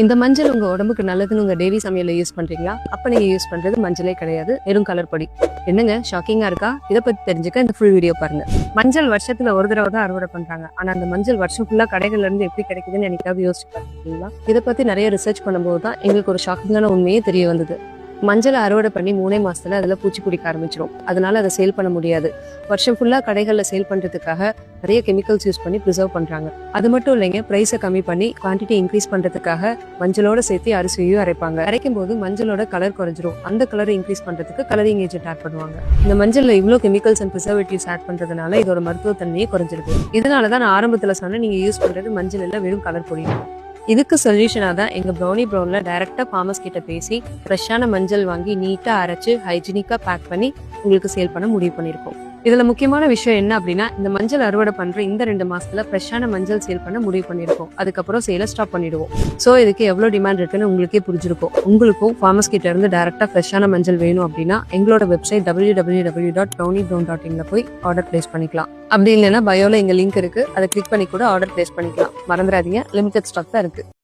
இந்த மஞ்சள் உங்க உடம்புக்கு நல்லதுன்னு உங்க டெய்லி சமையல்ல யூஸ் பண்றீங்களா? அப்ப நீங்க யூஸ் பண்றது மஞ்சளே கிடையாது, வெறும் கலர் பொடி. என்னங்க ஷாக்கிங்கா இருக்கா? இதை பத்தி தெரிஞ்சுக்க இந்த ஃபுல் வீடியோ பாருங்க. மஞ்சள் வருஷத்துல ஒரு தடவை தான் அறுவடை பண்றாங்க. ஆனா அந்த மஞ்சள் வருஷம் ஃபுல்லா கடைகள்ல இருந்து எப்படி கிடைக்குதுன்னு எனக்காவது யோசிச்சு பார்த்துருக்கீங்களா? இதை பத்தி நிறைய ரிசர்ச் பண்ணும்போது தான் எங்களுக்கு ஒரு ஷாக்கிங்கான உண்மையே தெரிய வந்தது. மஞ்சளை அறுவடை பண்ணி 3 மாசத்துல அதுல பூச்சி பிடிக்க ஆரம்பிச்சிடும். அதனால அதை சேல் பண்ண முடியாது. வருஷம் ஃபுல்லா கடைகள்ல சேல் பண்றதுக்காக நிறைய கெமிக்கல்ஸ் யூஸ் பண்ணி ப்ரிசர்வ் பண்றாங்க. அது மட்டும் இல்லைங்க, பிரைஸை கம்மி பண்ணி குவான்டிட்டி இன்க்ரீஸ் பண்றதுக்காக மஞ்சளோட சேர்த்து அரிசியையும் அரைப்பாங்க. அரைக்கும் போது மஞ்சளோட கலர் குறைஞ்சிரும். அந்த கலரை இன்க்ரீஸ் பண்றதுக்கு கலரிங் ஏஜென்ட் ஆட் பண்ணுவாங்க. இந்த மஞ்சள்ல இவ்வளவு கெமிக்கல்ஸ் அண்ட் ப்ரிசர்வேட்டிவ்ஸ் ஆட் பண்றதுனால இதோட மருத்துவ தன்மையே குறைஞ்சிருக்கு. இதனாலதான் நான் ஆரம்பத்துல சொன்னேன், நீங்க யூஸ் பண்றது மஞ்சள் இல்ல, வெறும் கலர் பொடி. இதுக்கு சொல்யூஷனாக தான் எங்கள் ப்ரௌனி ப்ரௌனில் டைரெக்டாக ஃபார்மர்ஸ் கிட்ட பேசி ஃப்ரெஷ்ஷான மஞ்சள் வாங்கி நீட்டாக அரைச்சு ஹைஜீனிக்காக பேக் பண்ணி உங்களுக்கு சேல் பண்ண முடிவு பண்ணியிருக்கோம். இதில் முக்கியமான விஷயம் என்ன அப்படின்னா, இந்த மஞ்சள் அறுவடை பண்ணுற இந்த 2 மாசத்துல ஃப்ரெஷ்ஷான மஞ்சள் சேல் பண்ண முடிவு பண்ணியிருக்கோம். அதுக்கப்புறம் சேலை ஸ்டாப் பண்ணிடுவோம். ஸோ இதுக்கு எவ்வளோ டிமாண்ட் இருக்குன்னு உங்களுக்கே புரிஞ்சிருக்கும். உங்களுக்கும் ஃபார்மர்ஸ் கிட்ட இருந்து டைரெக்டாக ஃப்ரெஷ்ஷான மஞ்சள் வேணும் அப்படின்னா எங்களோட வெப்சைட் www.browniebrown.in போய் ஆர்டர் பிளேஸ் பண்ணிக்கலாம். அப்படி இல்லைன்னா பயோல எங்க லிங்க் இருக்கு, அதை கிளிக் பண்ணி கூட ஆர்டர் பிளேஸ் பண்ணிக்கலாம். மறந்துடாதீங்க, லிமிடெட் ஸ்டாக் தான் இருக்கு.